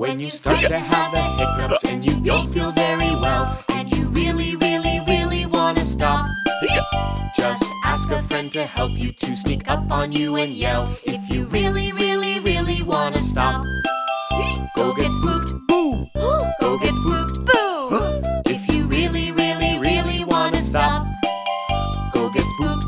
When you start to have the hiccups and you don't feel very well, and you really, really, really wanna stop, just ask a friend to help you, to sneak up on you and yell. If you really, really, really wanna stop, go get spooked, boo! Go get spooked, boo! If you really, really, really wanna stop, go get spooked,